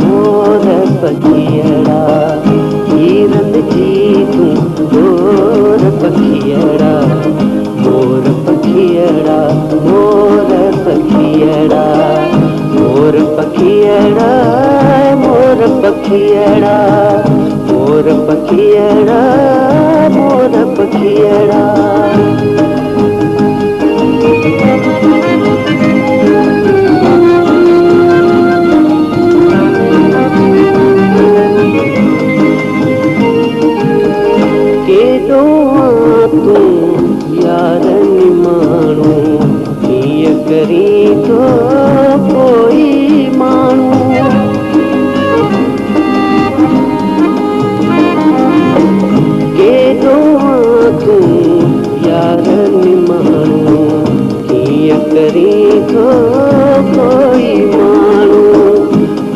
मोर पखियड़ा हिरन जी तू मोर पखियड़ा मोर पखियड़ा मोर पखियड़ा मोर पखियड़ा मोर पखियड़ा मोर पखियड़ा मोर पखियड़ा तू यार निमाणू कीअं करी तो कोई माण्हू केॾो तू यार निमाणू कीअं करी तो कोई माण्हू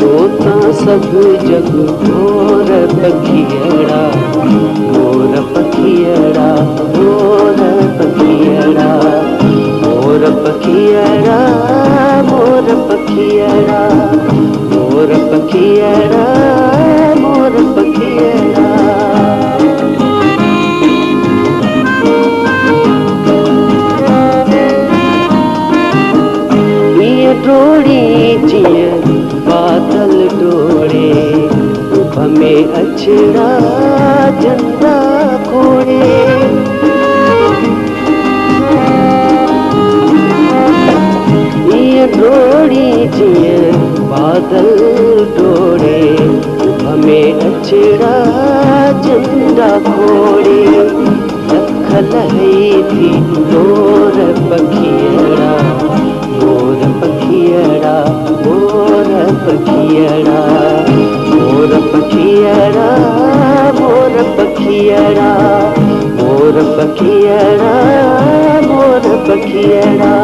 तोतां सभु जग मोर पखियड़ा मोर पखियड़ा मोर पखियड़ा मोर पखियड़ा मोर पखियड़ा मोर पखियड़ा मोर पखियड़ा डोड़ी जीअं बादल डोड़े में अछड़ा जंदा खोड़े ईअं डोड़ी जीअं बादल डोड़े में अछड़ा जंदा खोड़े लख लही थी मोर पखियड़ा मोर पखियड़ा मोर पखियड़ा मोर पखियड़ा मोर पखियड़ा मोर पखियड़ा मोर पखियड़ा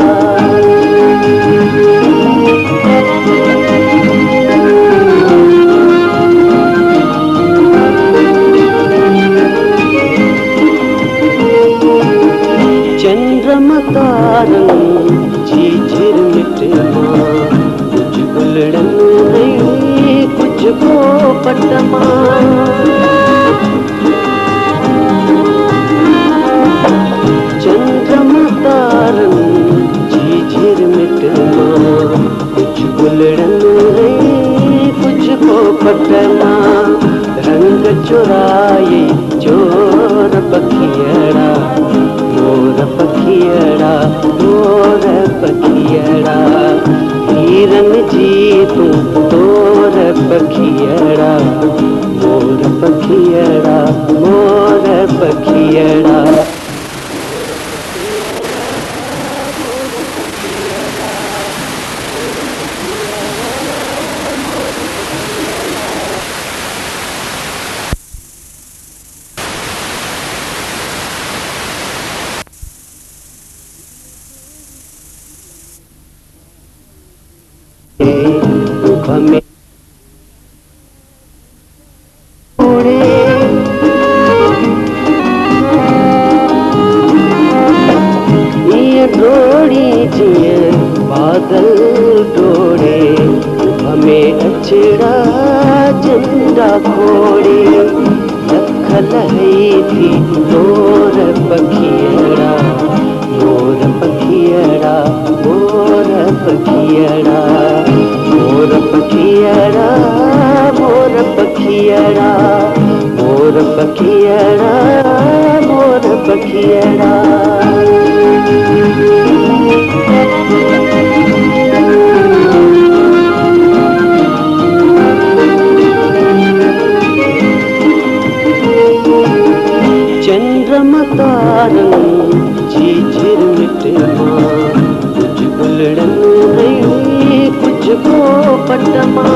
चंद्रमा तारन जी झिरमिट मां कुछ गुलड़न नहीं कुछ को पटमा चंद्रमा तारन जी झिरमिट मां कुछ गुलड़न नहीं कुछ को पटमा रंग चुराए चोर पखियड़ा मोर पखियड़ा मोर पखियड़ा हिरन जी तू तोर पखियड़ा मोर पखियड़ा मोर पखियड़ा हमें डोड़ी जीअं बादल डोड़े हमें अछड़ा जंदा खोड़े लख लही थी मोर पखियड़ा मोर पखियड़ा मोर पखियड़ा मोर पखियड़ा मोर पखियड़ा मोर पखियड़ा मोर पखियड़ा चंद्रमा तारन जी झिरमिट मां कुछ गुलड़न नहीं कुछ को पटमा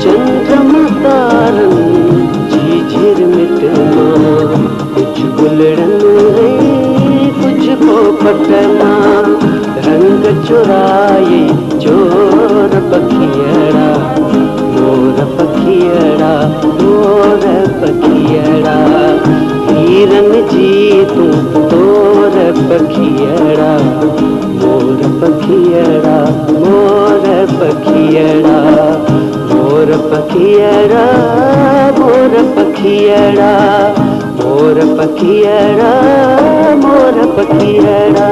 चंद्रमा तारन जी झिरमिट मां कुछ गुलड़न नहीं कुछ को पटमा रंग चुराए चोर पखियड़ा मोर पखियड़ा मोर पखियड़ा हिरन जी तू तोर पखियड़ा मोर पखियड़ा मोर पखियड़ा मोर पखियड़ा मोर पखियड़ा मोर पखियड़ा मोर पखियड़ा।